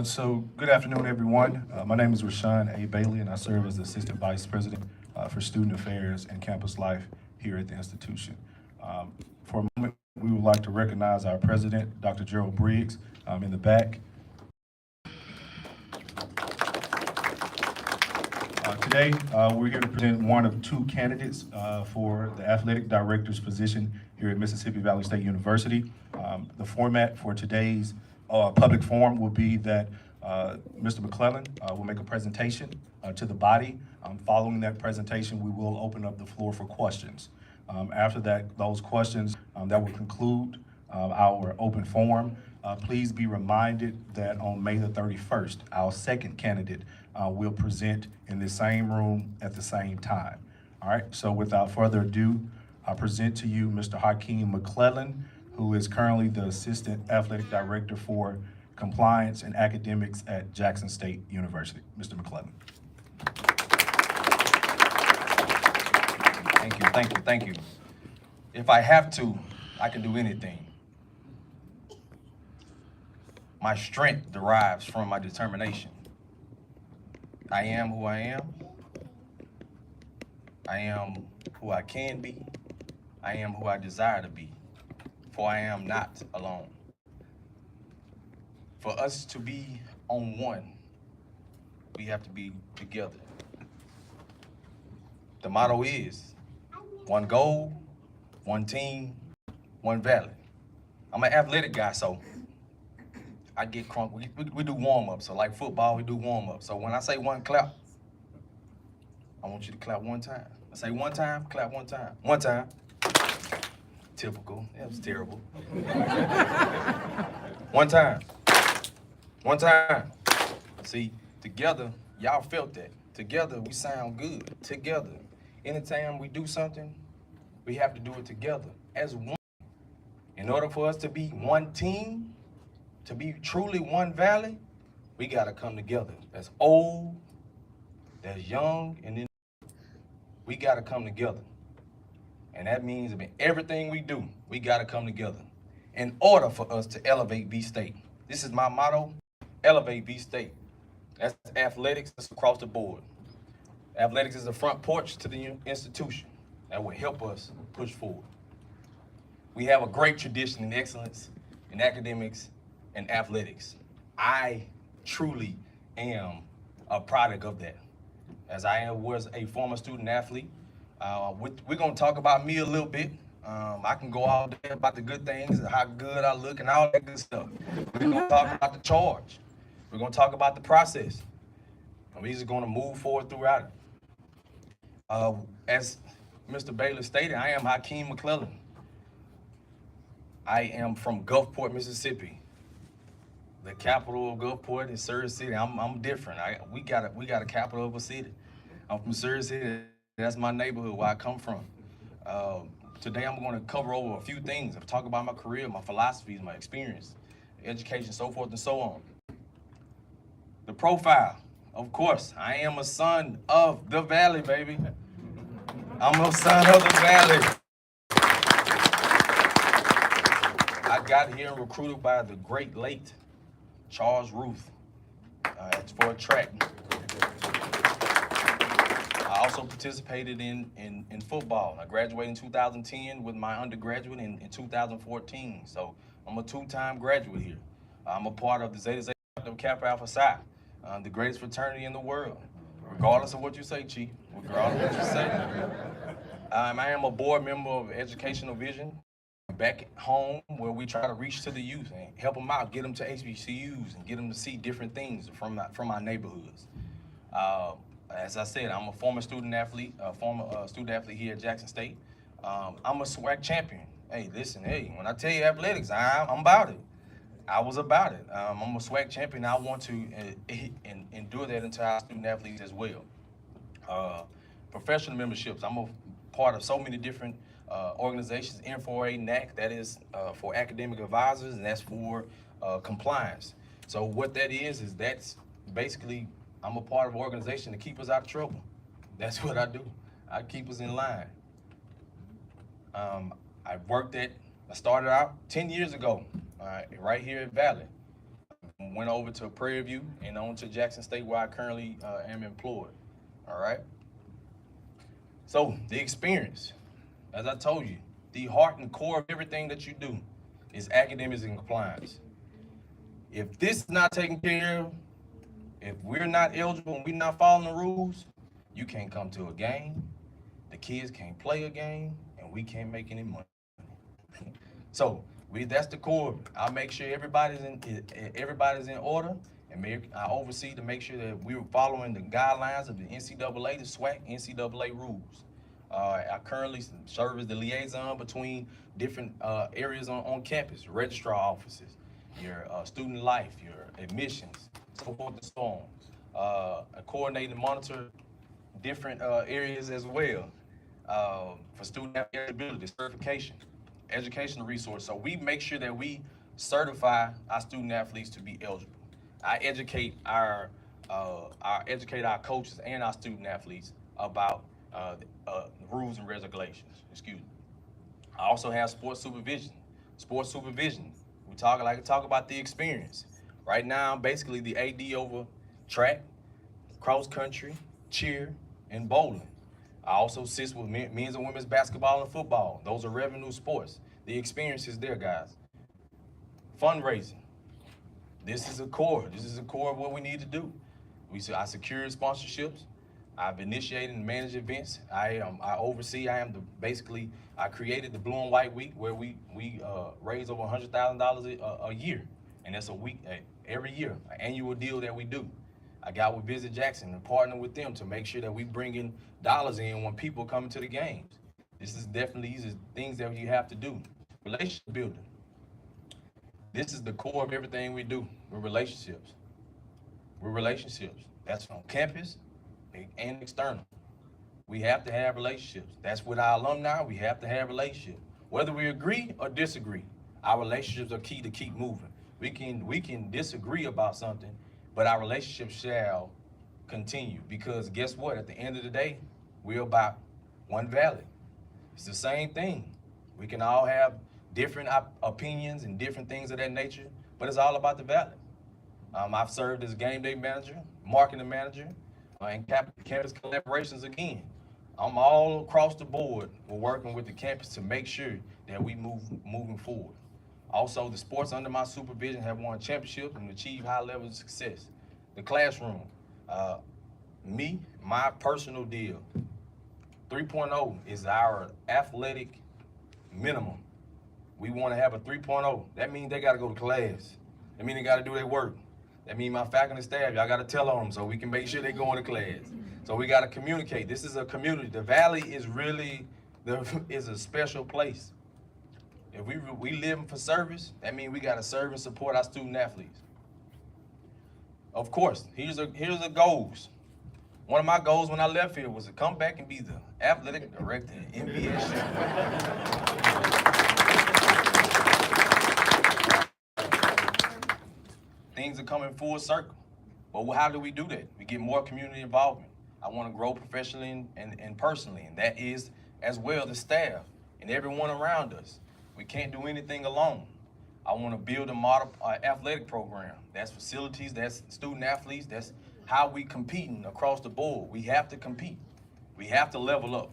So good afternoon, everyone. My name is Rashawn A. Bailey, and I serve as the Assistant Vice President for Student Affairs and Campus Life here at the institution. For a moment, we would like to recognize our President, Dr. Gerald Briggs, in the back. Today, we're here to present one of two candidates for the athletic director's position here at Mississippi Valley State University. The format for today's public forum will be that Mr. McClellan will make a presentation to the body. Following that presentation, we will open up the floor for questions. After that, those questions, that will conclude our open forum. Please be reminded that on May the 31st, our second candidate will present in the same room at the same time. All right, so without further ado, I present to you Mr. Hakim McClellan, who is currently the Assistant Athletic Director for Compliance and Academics at Jackson State University. Mr. McClellan. Thank you. If I have to, I can do anything. My strength derives from my determination. I am who I am. I am who I can be. I am who I desire to be, for I am not alone. For us to be on one, we have to be together. The motto is one goal, one team, one valley. I'm an athletic guy, so I get crunk. We do warm-ups. So like football, we do warm-ups. So when I say one clap, I want you to clap one time. I say one time, clap one time. One time. Typical. That was terrible. One time. One time. See, together, y'all felt that. Together, we sound good. Together. Anytime we do something, we have to do it together as one. In order for us to be one team, to be truly one valley, we gotta come together. That's old, that's young, and then we gotta come together. And that means in everything we do, we gotta come together in order for us to elevate V-State. This is my motto, elevate V-State. That's athletics, that's across the board. Athletics is the front porch to the institution that will help us push forward. We have a great tradition in excellence in academics and athletics. I truly am a product of that. As I was a former student athlete, we're gonna talk about me a little bit. I can go all day about the good things, how good I look and all that good stuff. We're gonna talk about the charge. We're gonna talk about the process. And we're just gonna move forward throughout it. As Mr. Bailey stated, I am Hakim McClellan. I am from Gulfport, Mississippi. The capital of Gulfport is Surrey City. I'm different. We got a capital of a city. I'm from Surrey City. That's my neighborhood where I come from. Today I'm going to cover over a few things. I'll talk about my career, my philosophies, my experience, education, so forth and so on. The profile, of course, I am a son of the Valley, baby. I'm a son of the Valley. I got here and recruited by the great late Charles Ruth for a track. I also participated in football. I graduated in 2010 with my undergraduate in 2014. So I'm a two-time graduate here. I'm a part of the Zeta Zeta Kappa Alpha Psi, the greatest fraternity in the world. Regardless of what you say, Chief, regardless of what you say. I am a board member of Educational Vision back home, where we try to reach to the youth and help them out, get them to HBCUs and get them to see different things from our neighborhoods. As I said, I'm a former student athlete, here at Jackson State. I'm a SWAC champion. Hey, listen, when I tell you athletics, I'm about it. I was about it. I'm a SWAC champion. I want to endure that into our student athletes as well. Professional memberships. I'm a part of so many different organizations. N4A NAC, that is for academic advisors, and that's for compliance. So what that is that's basically, I'm a part of an organization to keep us out of trouble. That's what I do. I keep us in line. I started out 10 years ago, right here at Valley. Went over to Prairie View and on to Jackson State, where I currently am employed, all right? So the experience, as I told you, the heart and core of everything that you do is academics and compliance. If this is not taken care of, if we're not eligible and we're not following the rules, you can't come to a game, the kids can't play a game, and we can't make any money. So that's the core. I make sure everybody's in order, and I oversee to make sure that we're following the guidelines of the NCAA, the SWAC, NCAA rules. I currently serve as the liaison between different areas on campus, registrar offices, your student life, your admissions, so forth and so on. I coordinate and monitor different areas as well for student eligibility, certification, educational resource. So we make sure that we certify our student athletes to be eligible. I educate our coaches and our student athletes about rules and regulations. Excuse me. I also have sports supervision. Sports supervision. We talk about the experience. Right now, basically the AD over track, cross country, cheer, and bowling. I also assist with men's and women's basketball and football. Those are revenue sports. The experience is there, guys. Fundraising. This is a core. This is a core of what we need to do. I secured sponsorships. I've initiated and managed events. I oversee. I created the Blue and White Week, where we raise over $100,000 a year, and that's a week every year, an annual deal that we do. I got with Visit Jackson and partnered with them to make sure that we bring in dollars in when people come to the games. These are things that you have to do. Relationship building. This is the core of everything we do. We're relationships. That's on campus and external. We have to have relationships. That's with our alumni. We have to have relationships. Whether we agree or disagree, our relationships are key to keep moving. We can disagree about something, but our relationship shall continue, because guess what? At the end of the day, we're about one valley. It's the same thing. We can all have different opinions and different things of that nature, but it's all about the valley. I've served as game day manager, marketing manager, and campus collaborations again. I'm all across the board. We're working with the campus to make sure that we moving forward. Also, the sports under my supervision have won championships and achieved high levels of success. The classroom, my personal deal, 3.0 is our athletic minimum. We want to have a 3.0. That means they got to go to class. That means they got to do their work. That means my faculty and staff, y'all got to tell on them so we can make sure they going to class. So we got to communicate. This is a community. The Valley is really is a special place. If we live for service, that means we got to serve and support our student athletes. Of course, here's the goals. One of my goals when I left here was to come back and be the athletic director at MVSU. Things are coming full circle. But how do we do that? We get more community involvement. I want to grow professionally and personally, and that is as well the staff and everyone around us. We can't do anything alone. I want to build a model athletic program. That's facilities, that's student athletes, that's how we competing across the board. We have to compete. We have to level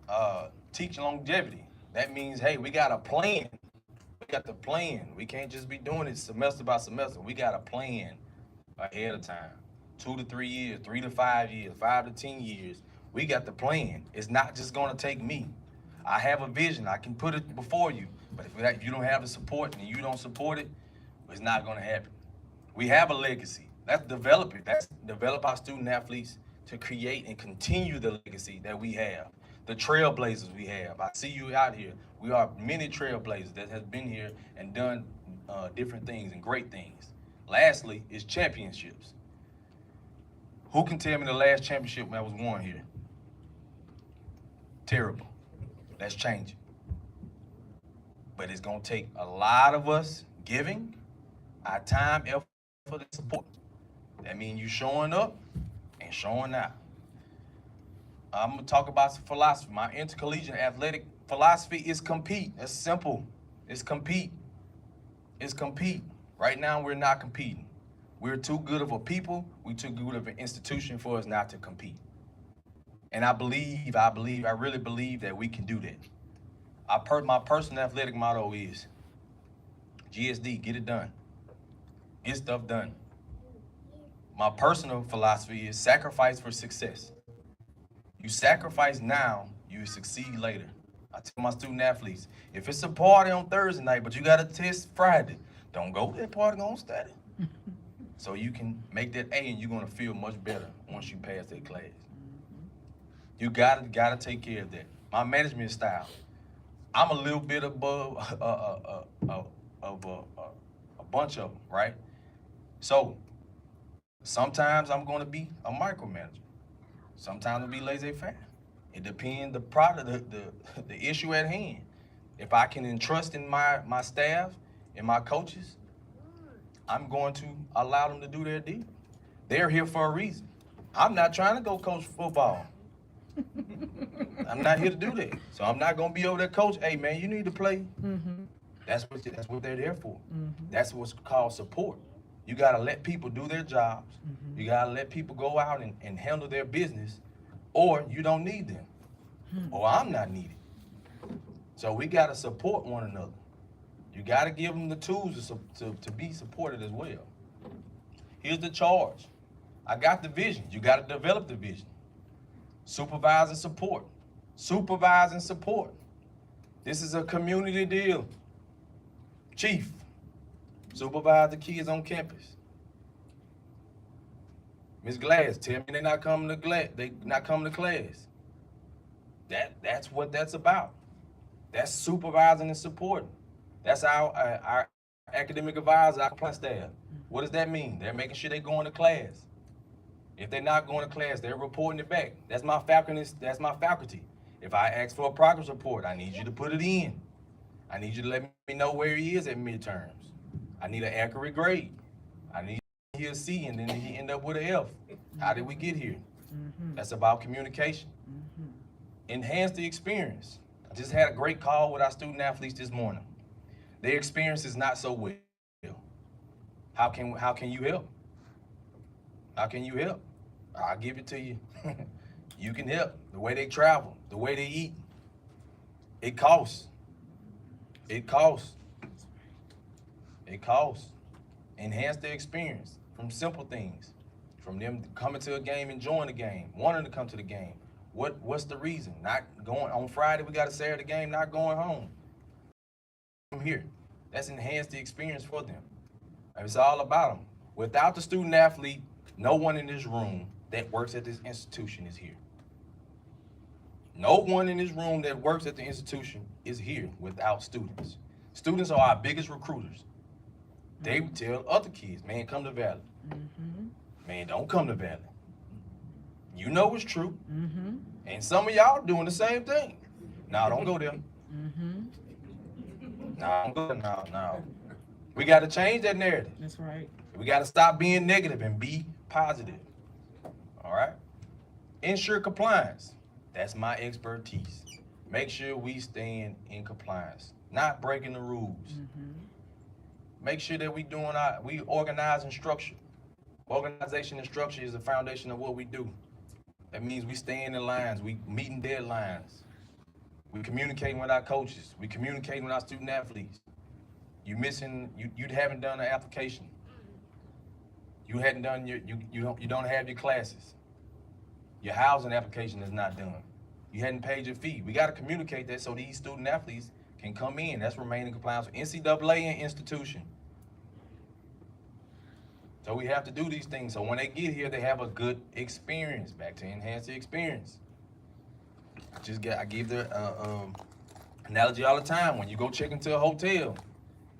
up. Teach longevity. That means, hey, we got a plan. We got the plan. We can't just be doing it semester by semester. We got a plan ahead of time. 2 to 3 years, 3 to 5 years, 5 to 10 years. We got the plan. It's not just gonna take me. I have a vision. I can put it before you. But if you don't have the support and you don't support it, it's not gonna happen. We have a legacy. Let's develop it. Let's develop our student athletes to create and continue the legacy that we have. The trailblazers we have. I see you out here. We are many trailblazers that have been here and done different things and great things. Lastly is championships. Who can tell me the last championship that was won here? Terrible. Let's change it. But it's gonna take a lot of us giving our time, effort, and support. That means you showing up and showing out. I'm gonna talk about some philosophy. My intercollegiate athletic philosophy is compete. That's simple. It's compete. It's compete. Right now, we're not competing. We're too good of a people. We're too good of an institution for us not to compete. And I really believe that we can do that. My personal athletic motto is GSD, get it done. Get stuff done. My personal philosophy is sacrifice for success. You sacrifice now, you succeed later. I tell my student athletes, if it's a party on Thursday night, but you got a test Friday, don't go to that party, go on study. So you can make that A and you're gonna feel much better once you pass that class. You gotta take care of that. My management style, I'm a little bit above a bunch of them, right? So sometimes I'm gonna be a micromanager. Sometimes I'll be laissez-faire. It depends the product, the issue at hand. If I can entrust in my staff and my coaches, I'm going to allow them to do their deal. They're here for a reason. I'm not trying to go coach football. I'm not here to do that. So I'm not gonna be over there, coach. Hey man, you need to play. That's what they're there for. That's what's called support. You gotta let people do their jobs. You gotta let people go out and handle their business, or you don't need them, or I'm not needed. So we gotta support one another. You gotta give them the tools to be supported as well. Here's the charge. I got the vision. You gotta develop the vision. Supervise and support. Supervise and support. This is a community deal. Chief, supervise the kids on campus. Ms. Glass, tell me they're not coming to class. That's what that's about. That's supervising and supporting. That's our academic advisor, our compliance staff. What does that mean? They're making sure they're going to class. If they're not going to class, they're reporting it back. That's my faculty. If I ask for a progress report, I need you to put it in. I need you to let me know where he is at midterms. I need an accurate grade. I need he a C and then he end up with an F. How did we get here? That's about communication. Enhance the experience. I just had a great call with our student athletes this morning. Their experience is not so well. How can you help? How can you help? I'll give it to you. You can help. The way they travel, the way they eat. It costs. It costs. It costs. Enhance their experience from simple things. From them coming to a game, enjoying the game, wanting to come to the game. What's the reason? Not going on Friday, we got a Saturday game, not going home. From here. That's enhanced the experience for them. It's all about them. Without the student athlete, no one in this room that works at this institution is here. No one in this room that works at the institution is here without students. Students are our biggest recruiters. They tell other kids, man, come to Valley. Man, don't come to Valley. You know it's true. And some of y'all doing the same thing. No, don't go there. No, don't go there. No. We got to change that narrative. That's right. We got to stop being negative and be positive. All right? Ensure compliance. That's my expertise. Make sure we stand in compliance, not breaking the rules. Make sure that we organize and structure. Organization and structure is the foundation of what we do. That means we stay in the lines, we meeting deadlines. We communicating with our coaches. We communicating with our student athletes. You haven't done an application. You hadn't done you don't have your classes. Your housing application is not done. You hadn't paid your fee. We got to communicate that so these student athletes can come in. That's remaining compliance with NCAA and institution. So we have to do these things. So when they get here, they have a good experience. Back to enhance the experience. I give the analogy all the time. When you go check into a hotel,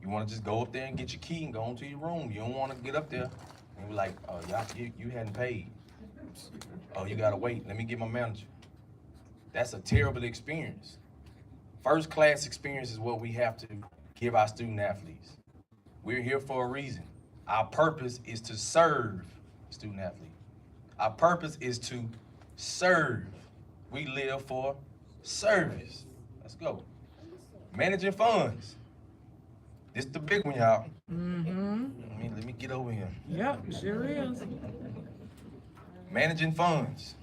you want to just go up there and get your key and go into your room. You don't want to get up there and be like, oh, you hadn't paid. Oh, you gotta wait. Let me get my manager. That's a terrible experience. First class experience is what we have to give our student athletes. We're here for a reason. Our purpose is to serve student athlete. Our purpose is to serve. We live for service. Let's go. Managing funds. This the big one, y'all. Let me get over here. Yep, sure is. Managing funds.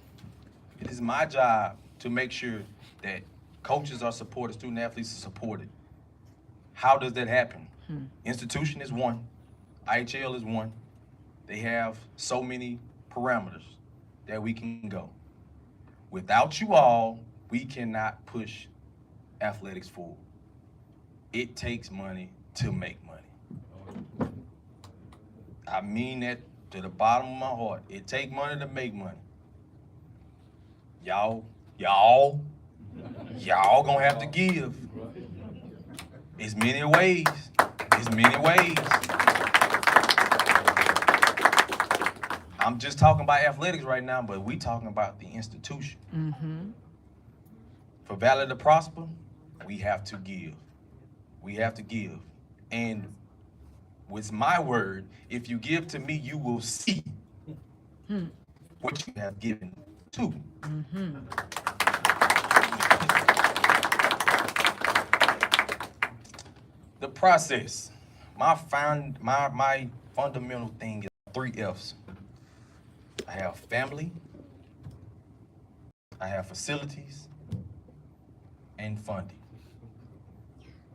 It is my job to make sure that coaches are supported, student athletes are supported. How does that happen? Institution is one. IHL is one. They have so many parameters that we can go. Without you all, we cannot push athletics forward. It takes money to make money. I mean that to the bottom of my heart. It takes money to make money. Y'all gonna have to give. It's many ways. It's many ways. I'm just talking about athletics right now, but we talking about the institution. For Valley to prosper, we have to give. We have to give. And with my word, if you give to me, you will see what you have given to. The process. My fundamental thing is 3 F's. I have family, I have facilities, and funding.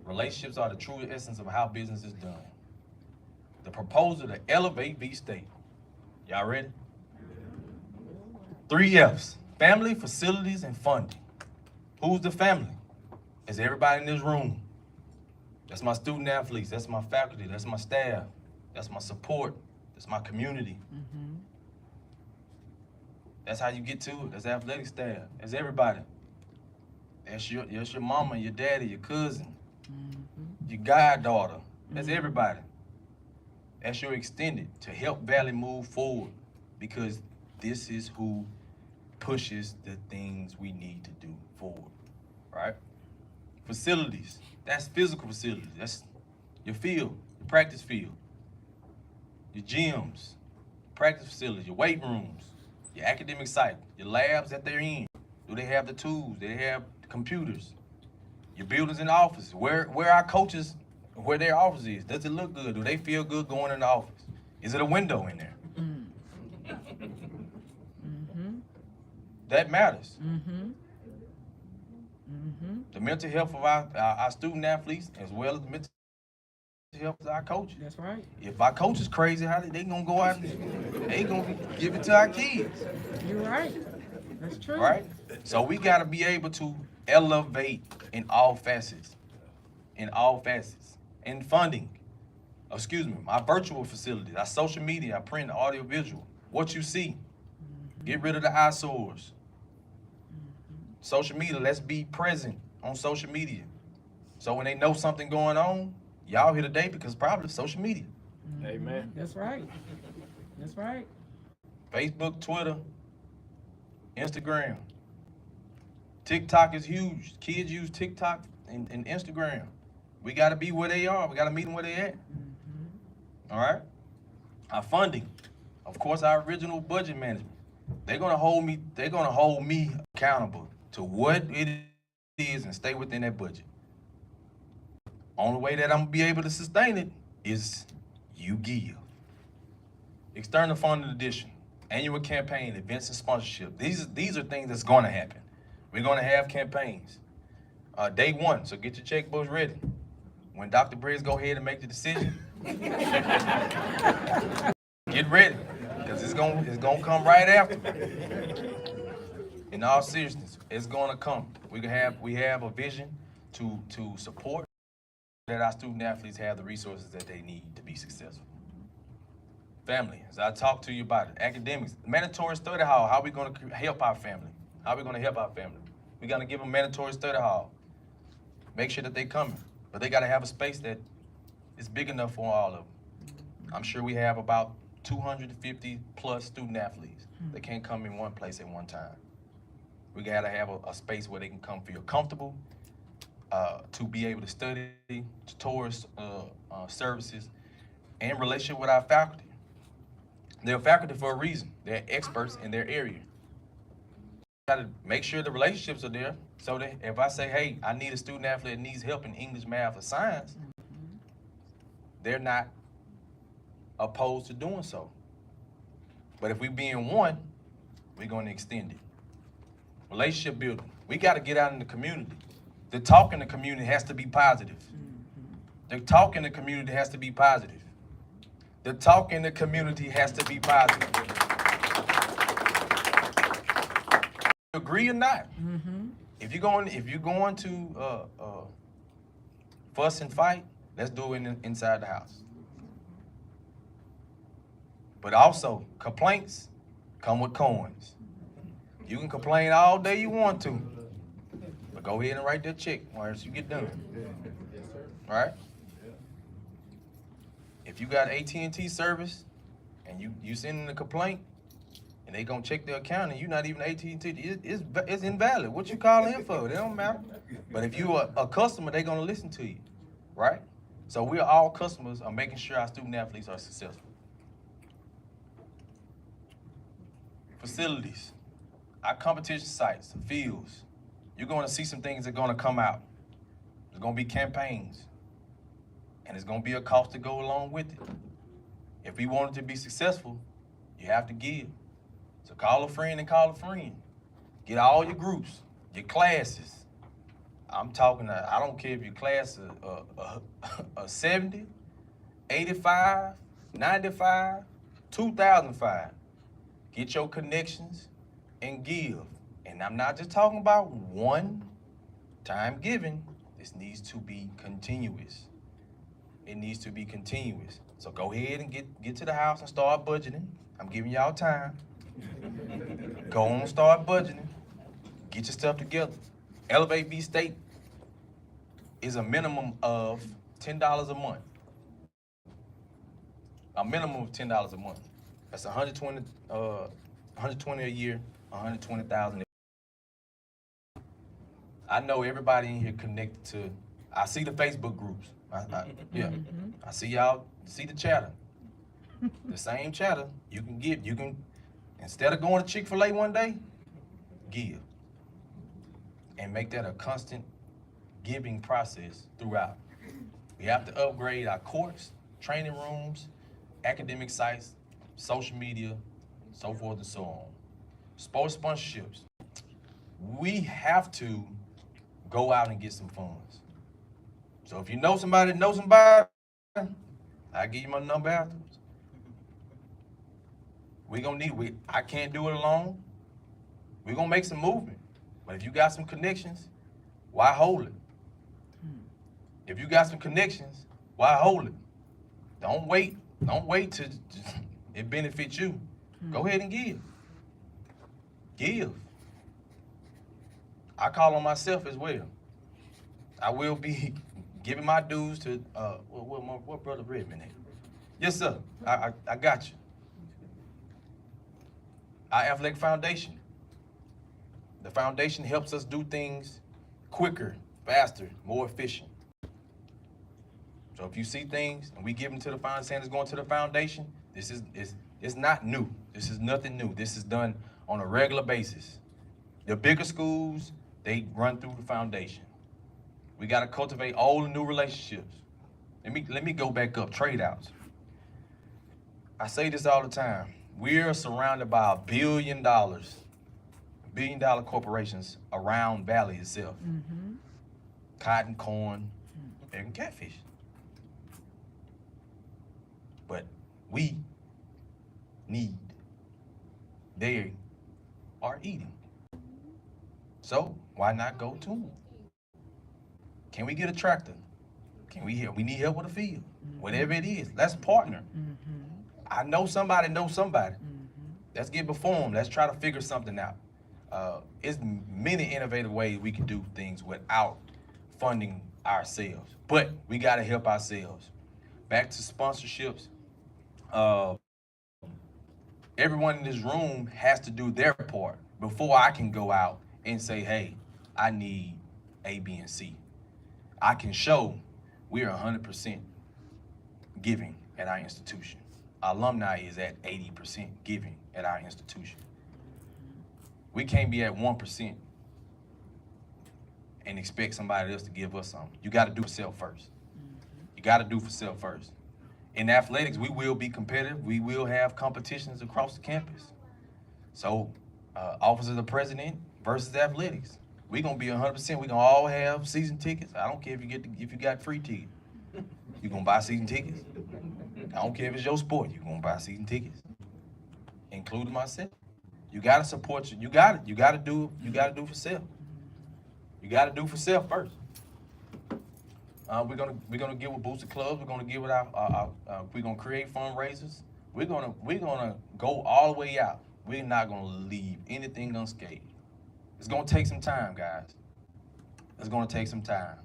Relationships are the true essence of how business is done. The proposal to elevate V-State. Y'all ready? 3 F's, family, facilities, and funding. Who's the family? It's everybody in this room. That's my student athletes, that's my faculty, that's my staff, that's my support, that's my community. That's how you get to it. That's athletic staff. That's everybody. That's your mama, your daddy, your cousin, your goddaughter. That's everybody. That's your extended to help Valley move forward, because this is who pushes the things we need to do forward, right? Facilities. That's physical facilities. That's your field, your practice field, your gyms, practice facilities, your weight rooms, your academic site, your labs that they're in. Do they have the tools? Do they have the computers? Your buildings and offices. Where our coaches, where their office is. Does it look good? Do they feel good going in the office? Is it a window in there? That matters. The mental health of our student athletes, as well as the mental health of our coaches. That's right. If our coach is crazy, how they gonna go out and they gonna give it to our kids? You're right. That's true. Right? So we gotta be able to elevate in all facets. In all facets. In funding. My virtual facilities, our social media, our print, audio, visual. What you see. Get rid of the eyesores. Social media, let's be present on social media. So when they know something going on, y'all here today because probably social media. Amen. That's right. That's right. Facebook, Twitter, Instagram. TikTok is huge. Kids use TikTok and Instagram. We got to be where they are. We got to meet them where they at. All right? Our funding. Of course, our original budget management. They're gonna hold me accountable to what it is and stay within that budget. Only way that I'm gonna be able to sustain it is you give. External funding addition, annual campaign, events and sponsorship. These are things that's gonna happen. We're gonna have campaigns. Day 1, so get your checkbooks ready. When Dr. Briggs go ahead and make the decision, get ready, because it's gonna come right after. In all seriousness, it's gonna come. We have a vision to support that our student athletes have the resources that they need to be successful. Family, as I talked to you about it, academics, mandatory study hall. How are we gonna help our family? How are we gonna help our family? We're gonna give them mandatory study hall. Make sure that they coming, but they gotta have a space that is big enough for all of them. I'm sure we have about 250 plus student athletes. They can't come in one place at one time. We gotta have a space where they can come feel comfortable, to be able to study, towards services, and relationship with our faculty. They're faculty for a reason. They're experts in their area. Gotta make sure the relationships are there, so that if I say, hey, I need a student athlete that needs help in English, math, or science, they're not opposed to doing so. But if we be in one, we're gonna extend it. Relationship building. We gotta get out in the community. The talk in the community has to be positive. The talk in the community has to be positive. The talk in the community has to be positive. agree or not. Mm-hmm. If you're going to fuss and fight, let's do it inside the house. But also, complaints come with coins. You can complain all day you want to, but go ahead and write that check once you get done. Right? If you got AT&T service and you send in a complaint and they gonna check the account and you're not even AT&T, it's invalid. What you calling in for? It don't matter. But if you are a customer, they gonna listen to you, right? So we're all customers of making sure our student athletes are successful. Facilities, our competition sites, fields. You're gonna see some things that are gonna come out. There's gonna be campaigns, and there's gonna be a cost to go along with it. If we want it to be successful, you have to give. So call a friend and call a friend. Get all your groups, your classes. I'm talking, I don't care if your class is 70, 85, 95, 2005. Get your connections and give. And I'm not just talking about one-time giving. This needs to be continuous. It needs to be continuous. So go ahead and get to the house and start budgeting. I'm giving y'all time. Go on and start budgeting. Get your stuff together. Elevate B State is a minimum of $10 a month. A minimum of $10 a month. That's 120 a year, 120,000. I know everybody in here connected to. I see the Facebook groups. Yeah, I see y'all. See the chatter. The same chatter. You can give. You can, instead of going to Chick-fil-A one day, give, and make that a constant giving process throughout. We have to upgrade our courts, training rooms, academic sites, social media, so forth and so on. Sports sponsorships. We have to go out and get some funds. So if you know somebody that knows somebody, I'll give you my number afterwards. I can't do it alone. We're gonna make some movement. But if you got some connections, why hold it? If you got some connections, why hold it? Don't wait till it benefits you. Go ahead and give. Give. I call on myself as well. I will be giving my dues to what brother Redmond at? Yes, sir. I got you. Our athletic foundation. The foundation helps us do things quicker, faster, more efficient. So if you see things and we give them to the foundation, saying it's going to the foundation, it's not new. This is nothing new. This is done on a regular basis. The bigger schools, they run through the foundation. We got to cultivate old and new relationships. Let me go back up, trade outs. I say this all the time. We're surrounded by $1 billion corporations around Valley itself. Mm-hmm. Cotton, corn, and catfish. But we need, they are eating. So why not go to them? Can we get a tractor? We need help with a field. Whatever it is, let's partner. I know somebody knows somebody. Let's get before them. Let's try to figure something out. It's many innovative ways we can do things without funding ourselves, but we got to help ourselves. Back to sponsorships. Everyone in this room has to do their part before I can go out and say, hey, I need A, B, and C. I can show we're 100% giving at our institution. Alumni is at 80% giving at our institution. We can't be at 1% and expect somebody else to give us something. You got to do for self first. You got to do for self first. In athletics, we will be competitive. We will have competitions across the campus. So, office of the president versus athletics. We're gonna be 100%. We're gonna all have season tickets. I don't care if you got free tickets. You're gonna buy season tickets. I don't care if it's your sport. You're gonna buy season tickets, including myself. You gotta support you. You gotta do for self. You gotta do for self first. We're gonna give with Booster Clubs. We're gonna give with we're gonna create fundraisers. We're gonna go all the way out. We're not gonna leave anything unscathed. It's gonna take some time, guys. It's gonna take some time.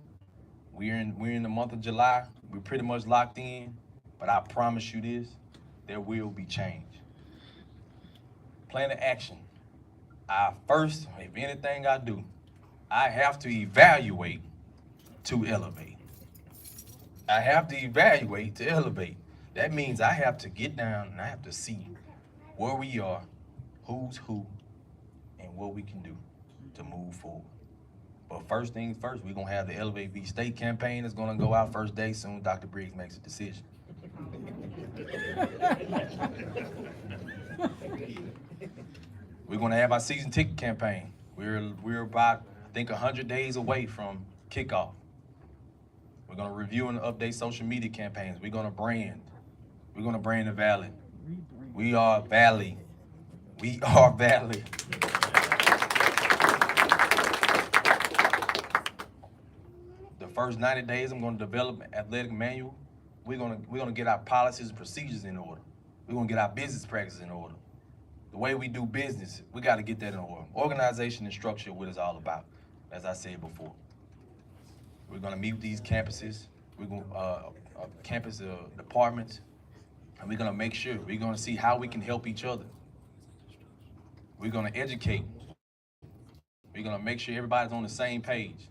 We're in the month of July. We're pretty much locked in, but I promise you this, there will be change. Plan of action. First, if anything I do, I have to evaluate to elevate. I have to evaluate to elevate. That means I have to get down and I have to see where we are, who's who, and what we can do to move forward. But first things first, we're gonna have the Elevate V State campaign that's gonna go out first day soon. Dr. Briggs makes a decision. We're gonna have our season ticket campaign. We're about, I think, 100 days away from kickoff. We're gonna review and update social media campaigns. We're gonna brand. We're gonna brand the Valley. We are Valley. We are Valley. The first 90 days, I'm gonna develop an athletic manual. We're gonna get our policies and procedures in order. We're gonna get our business practices in order. The way we do business, we gotta get that in order. Organization and structure, what it's all about, as I said before. We're gonna meet with these campuses. We're gonna campus departments, and we're gonna make sure. We're gonna see how we can help each other. We're gonna educate. We're gonna make sure everybody's on the same page.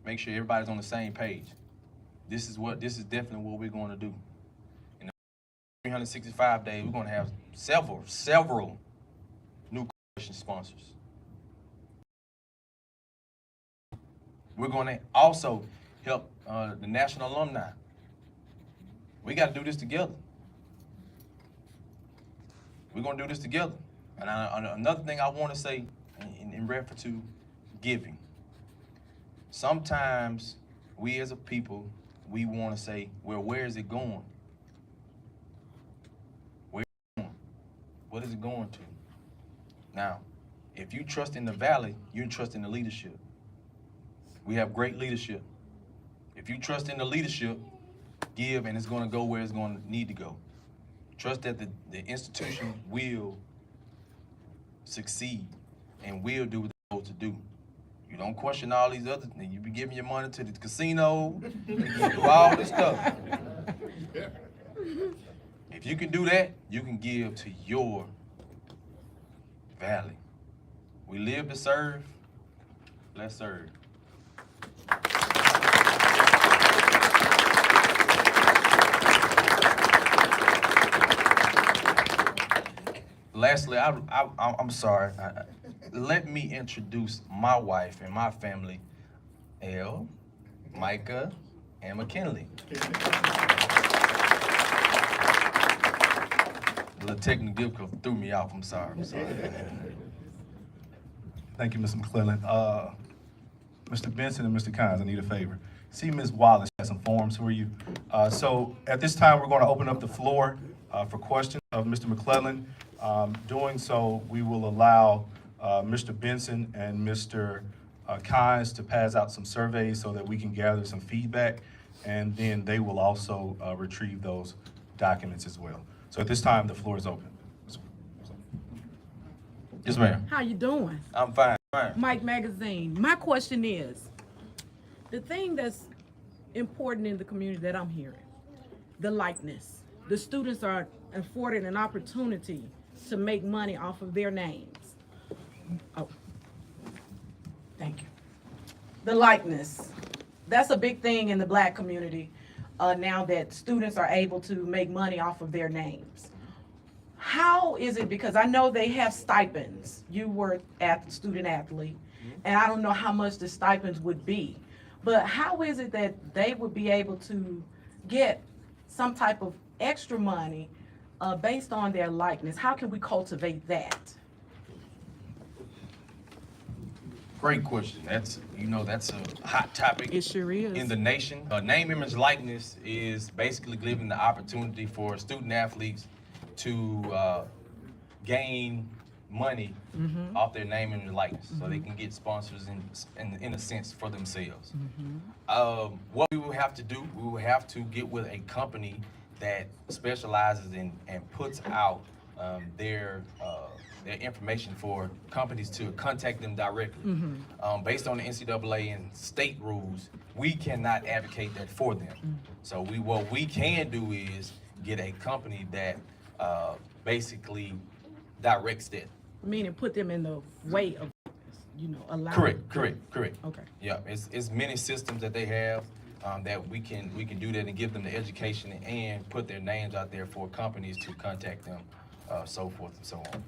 Make sure everybody's on the same page. This is definitely what we're gonna do. In the 365 days, we're gonna have several new coalition sponsors. We're gonna also help the National Alumni. We gotta do this together. We're gonna do this together. And another thing I wanna say in reference to giving. Sometimes we as a people, we wanna say, well, where is it going? Where is it going? What is it going to? Now, if you trust in the Valley, you trust in the leadership. We have great leadership. If you trust in the leadership, give, and it's gonna go where it's gonna need to go. Trust that the institution will succeed and will do what it's supposed to do. You don't question all these other things. You be giving your money to the casino, you do all this stuff. If you can do that, you can give to your Valley. We live to serve, let's serve. Lastly, I'm sorry. Let me introduce my wife and my family, Elle, Micah, and McKinley. The technical difficulty threw me off. I'm sorry. Thank you, Mr. McClellan. Mr. Benson and Mr. Kynes, I need a favor. See, Ms. Wallace has some forms for you. So at this time, we're going to open up the floor for questions of Mr. McClellan. Doing so, we will allow Mr. Benson and Mr. Kynes to pass out some surveys so that we can gather some feedback, and then they will also retrieve those documents as well. So at this time, the floor is open. Yes, ma'am. How you doing? I'm fine. Fine. Mike Magazine. My question is, the thing that's important in the community that I'm hearing, the likeness. The students are afforded an opportunity to make money off of their names. Oh, thank you. The likeness. That's a big thing in the Black community now that students are able to make money off of their names. How is it, because I know they have stipends. You were student athlete, and I don't know how much the stipends would be, but how is it that they would be able to get some type of extra money based on their likeness? How can we cultivate that? Great question. That's a hot topic. It sure is. In the nation. Name, image, likeness is basically giving the opportunity for student athletes to gain money off their name and their likeness, so they can get sponsors in a sense for themselves. What we will have to do, we will have to get with a company that specializes in and puts out their information for companies to contact them directly. Based on the NCAA and state rules, we cannot advocate that for them. So what we can do is get a company that basically directs that. Meaning put them in the way of, allow. Correct. Okay. Yeah, it's many systems that they have that we can do that and give them the education and put their names out there for companies to contact them, so forth and so on.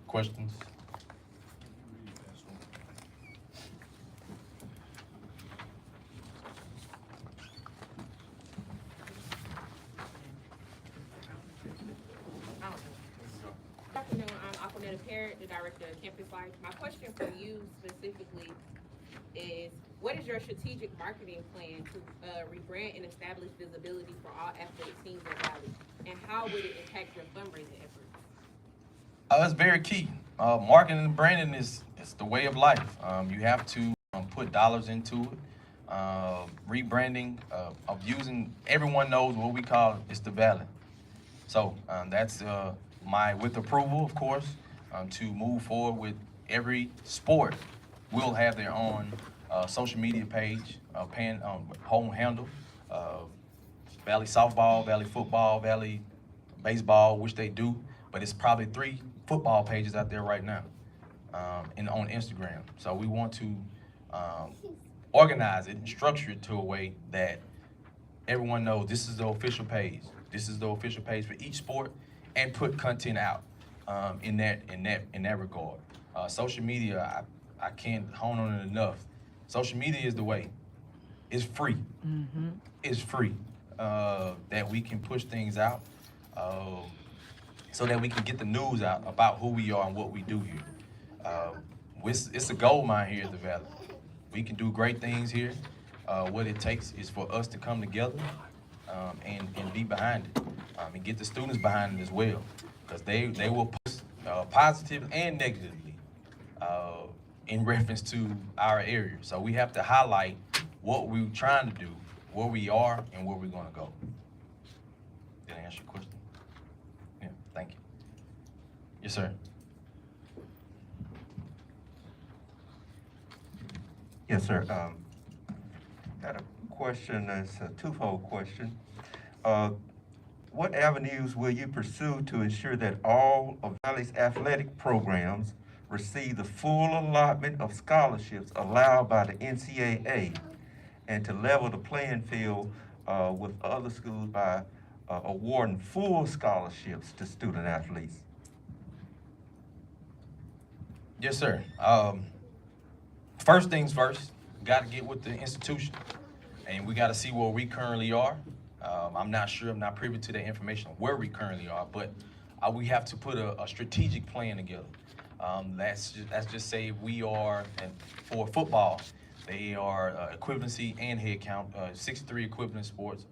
Questions? Good afternoon, I'm the Director of Campus Life. My question for you specifically is, what is your strategic marketing plan to rebrand and establish visibility for all athletic teams at Valley? And how would it impact your fundraising efforts? It's very key. Marketing and branding is the way of life. You have to put dollars into it. Rebranding of using, everyone knows what we call it's the Valley. So that's with approval, of course, to move forward with every sport will have their own social media page, home handle, Valley softball, Valley football, Valley baseball, which they do, but it's probably 3 football pages out there right now on Instagram. So we want to organize it and structure it to a way that everyone knows this is the official page. This is the official page for each sport, and put content out in that regard. Social media, I can't hone on it enough. Social media is the way. It's free. It's free that we can push things out so that we can get the news out about who we are and what we do here. It's a gold mine here at the Valley. We can do great things here. What it takes is for us to come together and be behind it, and get the students behind it as well, because they will post positive and negatively in reference to our area. So we have to highlight what we're trying to do, where we are, and where we're going to go. Did I answer your question? Yeah, thank you. Yes, sir. Yes, sir. Got a question. It's a twofold question. What avenues will you pursue to ensure that all of Valley's athletic programs receive the full allotment of scholarships allowed by the NCAA, and to level the playing field with other schools by awarding full scholarships to student athletes? Yes, sir. First things first, got to get with the institution, and we got to see where we currently are. I'm not sure, I'm not privy to the information on where we currently are, but we have to put a strategic plan together. Let's just say we are, and for football, they are equivalency and head count, 63 equivalent sports,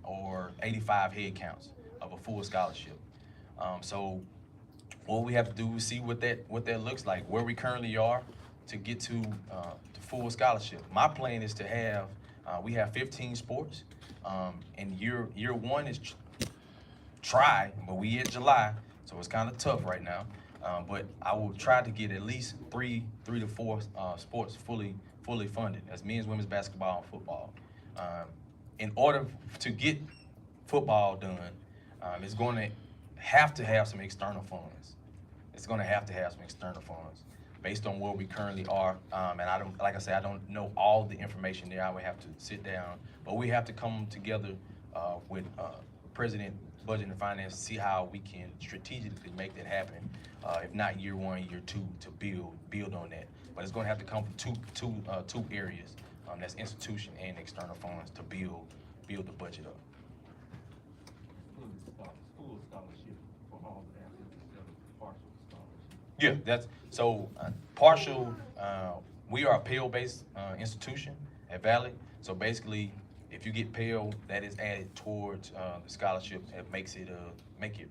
or 85 head counts of a full scholarship. So what we have to do is see what that looks like, where we currently are to get to full scholarship. My plan is to have, we have 15 sports, and year one is try, but we in July, so it's kind of tough right now. But I will try to get at least three to four sports fully funded. That's men's, women's basketball, and football. In order to get football done, it's going to have some external funds. It's going to have some external funds based on where we currently are. And I don't, like I said, I don't know all the information there. I would have to sit down, but we have to come together with President Budget and Finance to see how we can strategically make that happen. If not year one, year two, to build on that. But it's going to have to come from two areas. That's institution and external funds to build the budget up. Full scholarship for all the athletes instead of partial scholarship. Yeah, that's so partial. We are a Pell-based institution at Valley. So basically, if you get Pell, that is added towards the scholarship and make it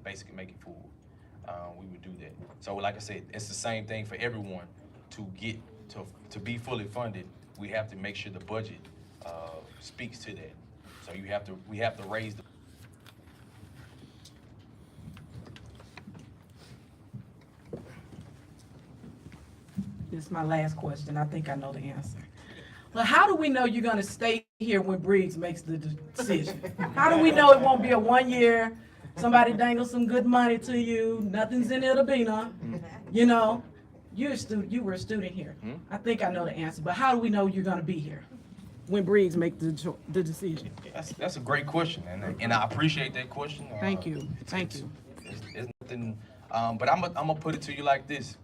full. We would do that. So like I said, it's the same thing for everyone. To get to be fully funded, we have to make sure the budget speaks to that. So we have to raise the. This is my last question. I think I know the answer. Well, how do we know you're gonna stay here when Briggs makes the decision? How do we know it won't be a 1 year, somebody dangle some good money to you, nothing's in it, you know? You were a student here. I think I know the answer, but how do we know you're gonna be here when Briggs make the decision? That's a great question, and I appreciate that question. Thank you. Thank you. It's nothing, but I'm gonna put it to you like this.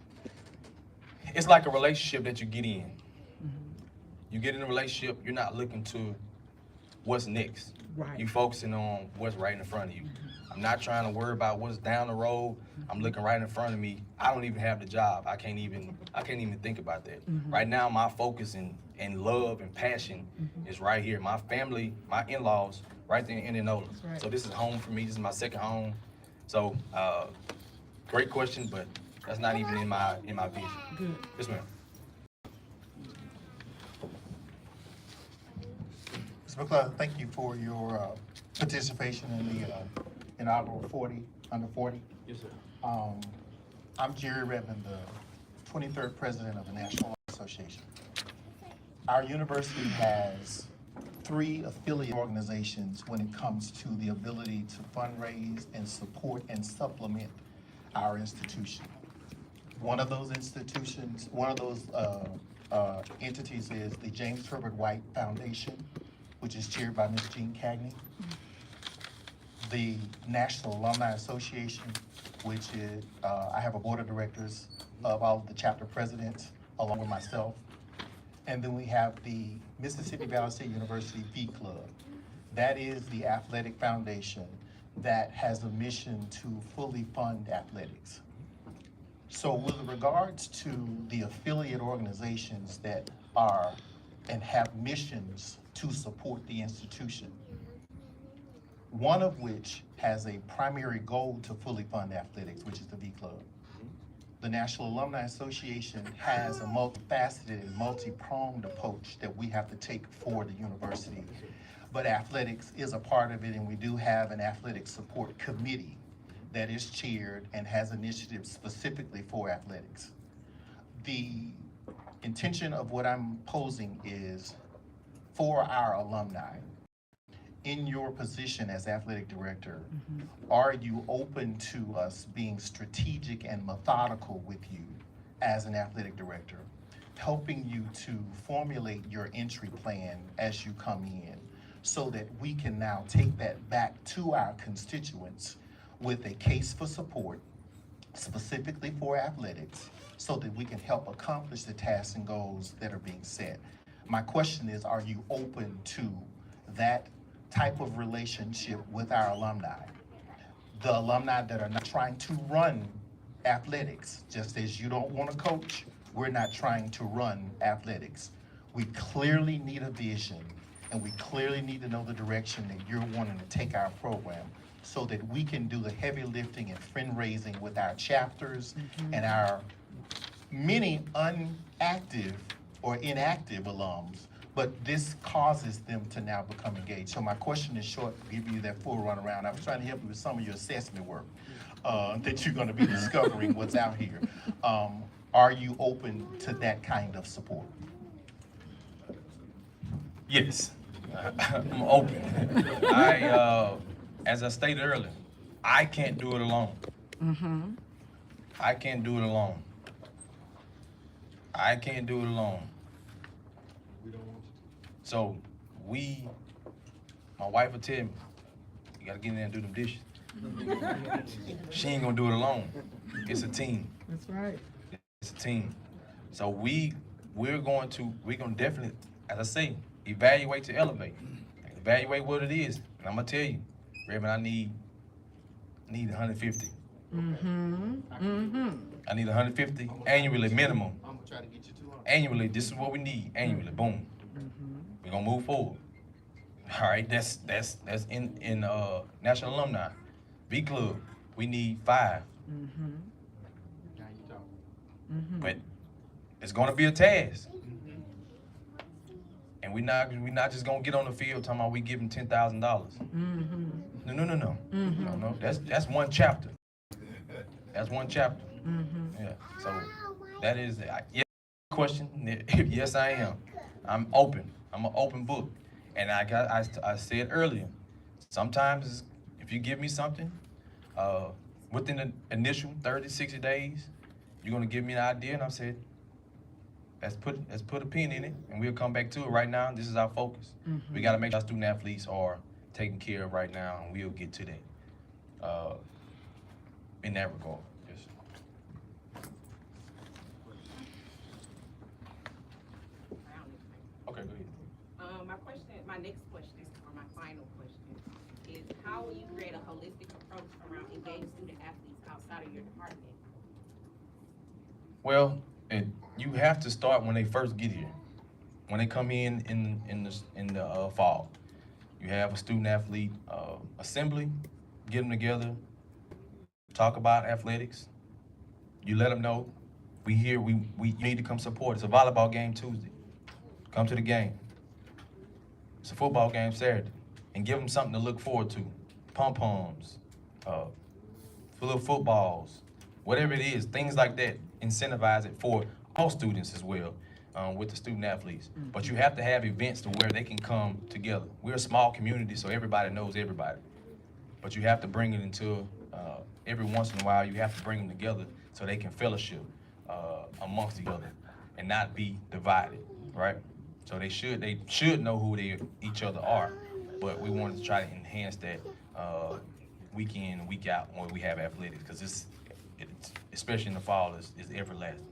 It's like a relationship that you get in. You get in a relationship, you're not looking to what's next. Right. You focusing on what's right in front of you. I'm not trying to worry about what's down the road. I'm looking right in front of me. I don't even have the job. I can't even think about that. Right now, my focus and love and passion is right here. My family, my in-laws, right there in Indianola. Right. So this is home for me. This is my second home. So great question, but that's not even in my vision. Good. Yes, ma'am. Mr. McClellan, thank you for your participation in the inaugural under 40. Yes, sir. I'm Jerry Redmond, the 23rd president of the National Alumni Association. Our university has 3 affiliate organizations when it comes to the ability to fundraise and support and supplement our institution. One of those entities is the James Herbert White Foundation, which is chaired by Ms. Jean Cagney. The National Alumni Association, which is, I have a board of directors of all of the chapter presidents, along with myself. And then we have the Mississippi Valley State University V Club. That is the athletic foundation that has a mission to fully fund athletics. So with regards to the affiliate organizations that are and have missions to support the institution, one of which has a primary goal to fully fund athletics, which is the V Club. The National Alumni Association has a multifaceted and multi-pronged approach that we have to take for the university. But athletics is a part of it, and we do have an athletic support committee that is chaired and has initiatives specifically for athletics. The intention of what I'm posing is for our alumni. In your position as athletic director, are you open to us being strategic and methodical with you as an athletic director, helping you to formulate your entry plan as you come in, so that we can now take that back to our constituents with a case for support, specifically for athletics, so that we can help accomplish the tasks and goals that are being set. My question is, are you open to that type of relationship with our alumni? The alumni that are not trying to run athletics, just as you don't want to coach, we're not trying to run athletics. We clearly need a vision, and we clearly need to know the direction that you're wanting to take our program, so that we can do the heavy lifting and fundraising with our chapters and our many unactive or inactive alums, but this causes them to now become engaged. So my question is short, giving you that full runaround. I was trying to help you with some of your assessment work that you're gonna be discovering what's out here. Are you open to that kind of support? Yes, I'm open. As I stated earlier, I can't do it alone. I can't do it alone. I can't do it alone. So my wife will tell me, you gotta get in there and do them dishes. She ain't gonna do it alone. It's a team. That's right. It's a team. So we're gonna definitely, as I say, evaluate to elevate. Evaluate what it is. And I'm gonna tell you, Reverend, I need 150. I need 150 annually minimum. I'm gonna try to get you 200. Annually, this is what we need, annually, boom. We're gonna move forward. All right, that's in National Alumni, V Club. We need 5. But it's gonna be a task. And we not just gonna get on the field talking about we give them $10,000. No. That's one chapter. That's one chapter. Yeah. So that is question. Yes, I am. I'm open. I'm an open book. And I said earlier, sometimes if you give me something, within the initial 30, 60 days, you're gonna give me an idea, and I said, let's put a pin in it, and we'll come back to it. Right now, this is our focus. We got to make sure our student athletes are taken care of right now, and we'll get to that. In that regard, yes. Okay, go ahead. My next question, or my final question, is how will you create a holistic approach around engaging student athletes outside of your department? Well, you have to start when they first get here. When they come in the fall, you have a student athlete assembly, get them together, talk about athletics. You let them know we here. We need to come support. It's a volleyball game Tuesday. Come to the game. It's a football game Saturday, and give them something to look forward to. Pom-poms, little footballs, whatever it is, things like that. Incentivize it for all students as well, with the student athletes. But you have to have events to where they can come together. We're a small community, so everybody knows everybody. But you have to bring it into, every once in a while, you have to bring them together so they can fellowship amongst each other and not be divided, right? So they should know who each other are, but we wanted to try to enhance that week in and week out when we have athletics, because it's especially in the fall, is everlasting.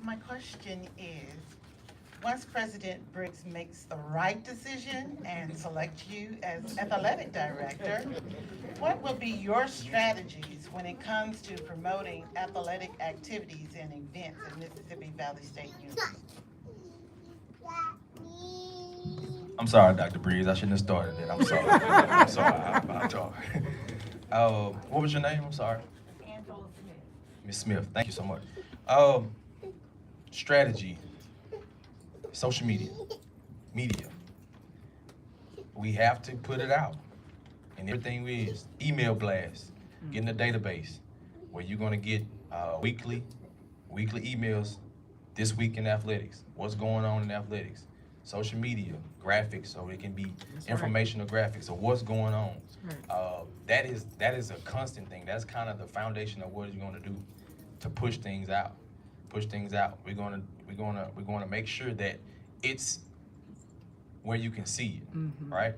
My question is, once President Briggs makes the right decision and selects you as athletic director, what will be your strategies when it comes to promoting athletic activities and events at Mississippi Valley State University? I'm sorry, Dr. Breeze. I shouldn't have started that. I'm sorry. I'm sorry. I'm sorry. What was your name? I'm sorry. Angela Smith. Ms. Smith. Thank you so much. Strategy. Social media. We have to put it out. And everything is email blasts, getting a database where you're going to get weekly emails this week in athletics. What's going on in athletics? Social media, graphics, so it can be informational graphics of what's going on. That is a constant thing. That's kind of the foundation of what you're going to do to push things out. We're going to make sure that it's where you can see it, right?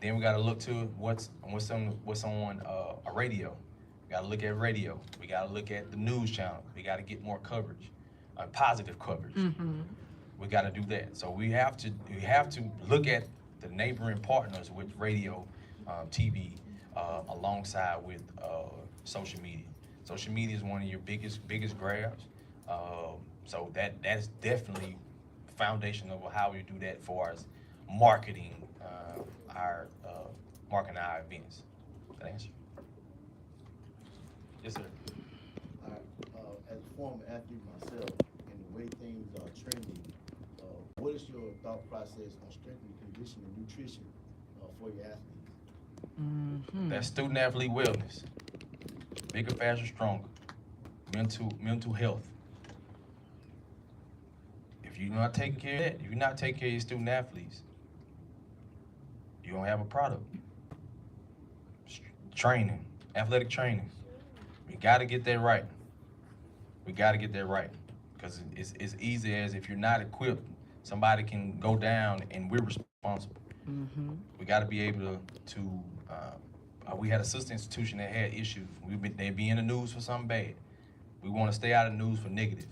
Then we got to look to what's on a radio. We got to look at radio. We got to look at the news channel. We got to get more coverage, positive coverage. We got to do that. So we have to look at the neighboring partners with radio, TV, alongside with social media. Social media is one of your biggest grabs. So that's definitely foundation of how we do that for us marketing our events. Does that answer? Yes, sir. As a former athlete myself, and the way things are trending, what is your thought process on strength and conditioning and nutrition for your athletes? That's student athlete wellness. Bigger, faster, stronger. Mental health. If you're not taking care of that, if you're not taking care of your student athletes, you don't have a product. Training, athletic training. We got to get that right. Because it's easy as if you're not equipped, somebody can go down and we're responsible. We got to be able to we had a sister institution that had issues. They'd be in the news for something bad. We want to stay out of the news for negative.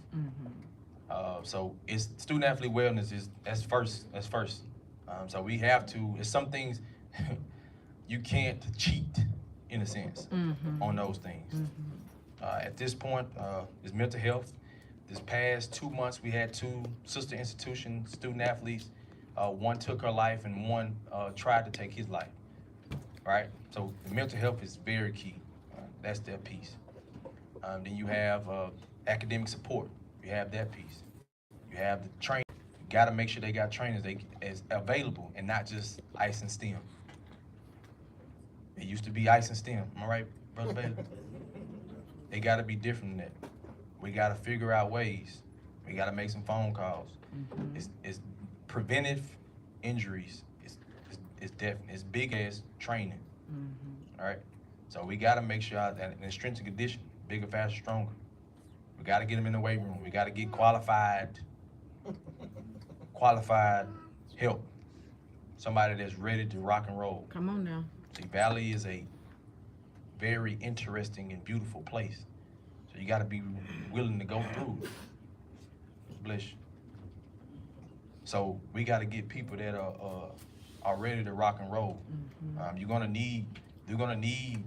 So it's student athlete wellness that's first. So we have to, it's some things you can't cheat in a sense on those things. At this point, is mental health. This past 2 months, we had 2 sister institution student athletes. One took her life and one tried to take his life, right? So the mental health is very key. That's their piece. Then you have academic support. You have that piece. You have the training. You gotta make sure they got trainers as available and not just ice and STEM. It used to be ice and STEM, am I right, Brother Bailey? It gotta be different than that. We gotta figure out ways. We gotta make some phone calls. It's preventive injuries. It's definitely, it's big as training, all right? So we gotta make sure that in strength and conditioning, bigger, faster, stronger. We gotta get them in the weight room. We gotta get qualified help. Somebody that's ready to rock and roll. Come on now. See, Valley is a very interesting and beautiful place. So you gotta be willing to go through it. Bless you. So we gotta get people that are ready to rock and roll. You're gonna need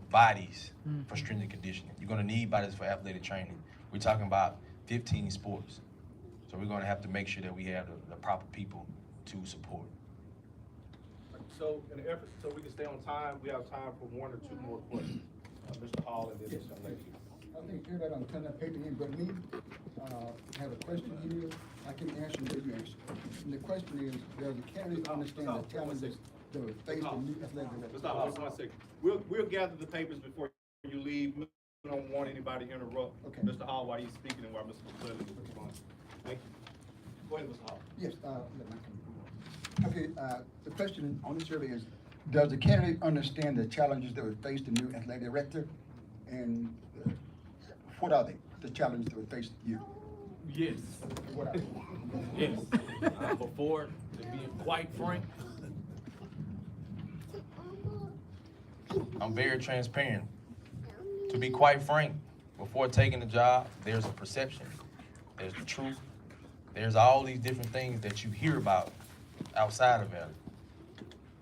bodies for strength and conditioning. You're gonna need bodies for athletic training. We're talking about 15 sports. So we're gonna have to make sure that we have the proper people to support. So in the effort, so we can stay on time, we have time for 1 or 2 more questions. Mr. Hall and then this young lady. I think everybody on turn that paper in, but me, have a question here. I can answer what you answer. And the question is, does the candidate understand the challenges that will face the new athletic director? Mr. Hall, 1 second. We'll gather the papers before you leave. We don't want anybody to interrupt Mr. Hall while he's speaking and while Mr. McClellan is responding. Thank you. Go ahead, Mr. Hall. Yes, let my come. Okay, the question on the survey is, does the candidate understand the challenges that will face the new athletic director? And what are they, the challenges that will face you? Yes. What are they? Yes. Before, to be quite frank, I'm very transparent. To be quite frank, before taking the job, there's a perception, there's the truth, there's all these different things that you hear about outside of Valley.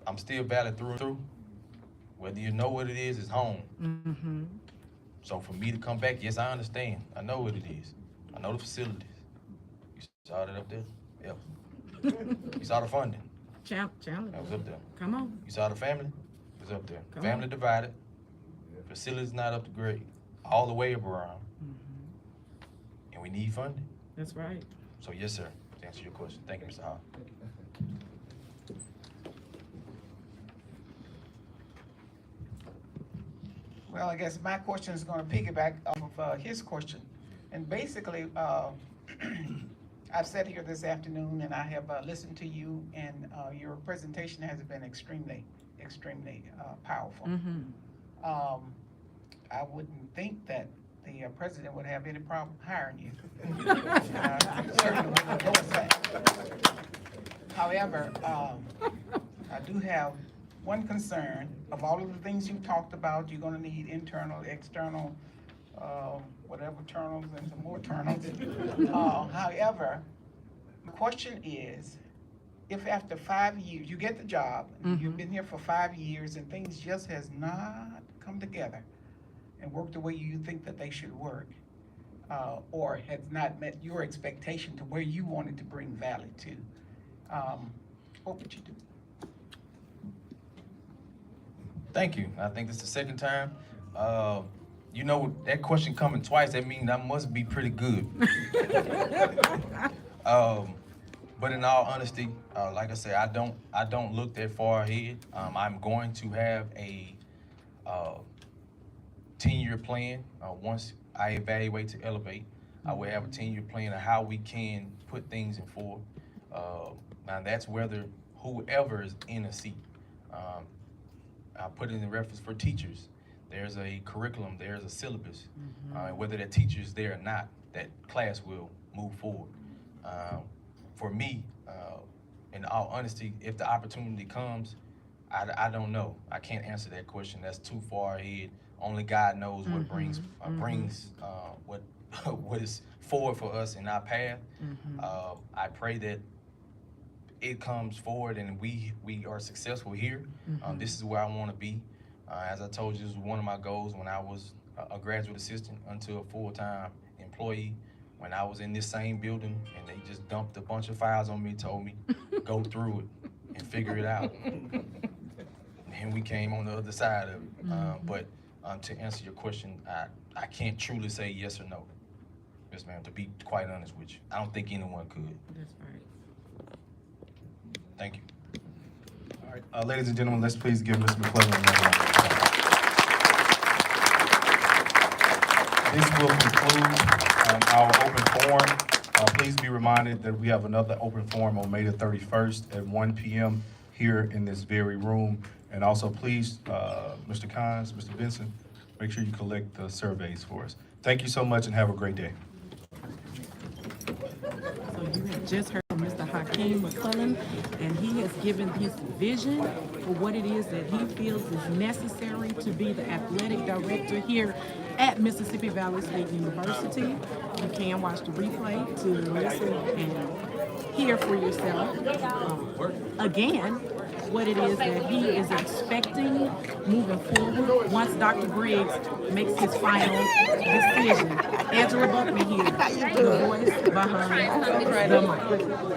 I'm still Valley through and through. Whether you know what it is, it's home. So for me to come back, yes, I understand. I know what it is. I know the facilities. You saw that up there? Yep. You saw the funding. Challenge. That was up there. Come on. You saw the family? It was up there. Come Family on. divided. Facilities not up to grade. All the way around. And we need funding. That's right. So yes, sir, to answer your question. Thank you, Mr. Hall. Well, I guess my question is gonna piggyback off of his question. And basically, I've sat here this afternoon and I have listened to you, and your presentation has been extremely powerful. I wouldn't think that the president would have any problem hiring you. Certainly wouldn't go with that. However, I do have one concern. Of all of the things you talked about, you're gonna need internal, external, whatever turnals and some more turnals. However, the question is, if after 5 years, you get the job, you've been here for 5 years and things just has not come together and worked the way you think that they should work, or has not met your expectation to where you wanted to bring Valley to, what would you do? Thank you. I think this is the second time. You know, that question coming twice, that means I must be pretty good. But in all honesty, like I said, I don't look that far ahead. I'm going to have a 10-year plan. Once I evaluate to elevate, I will have a 10-year plan of how we can put things in forward. Now that's whether whoever is in a seat. I put it in reference for teachers. There's a curriculum, there's a syllabus. Whether that teacher is there or not, that class will move forward. For me, in all honesty, if the opportunity comes, I don't know. I can't answer that question. That's too far ahead. Only God knows what brings what is forward for us in our path. I pray that it comes forward and we are successful here. This is where I want to be. As I told you, this was one of my goals when I was a graduate assistant until a full-time employee. When I was in this same building and they just dumped a bunch of files on me, told me, go through it and figure it out. And we came on the other side of it. But to answer your question, I can't truly say yes or no. Yes, ma'am, to be quite honest with you. I don't think anyone could. That's right. Thank you. All right, ladies and gentlemen, let's please give Mr. McClellan another round of applause. This will conclude our open forum. Please be reminded that we have another open forum on May the 31st at 1 p.m. here in this very room. And also, please, Mr. Collins, Mr. Benson, make sure you collect the surveys for us. Thank you so much and have a great day. So you have just heard from Mr. Hakim McClellan, and he has given his vision for what it is that he feels is necessary to be the athletic director here at Mississippi Valley State University. You can watch the replay to listen and hear for yourself again what it is that he is expecting moving forward once Dr. Briggs makes his final decision. Angela Buckman here, the voice behind the mic.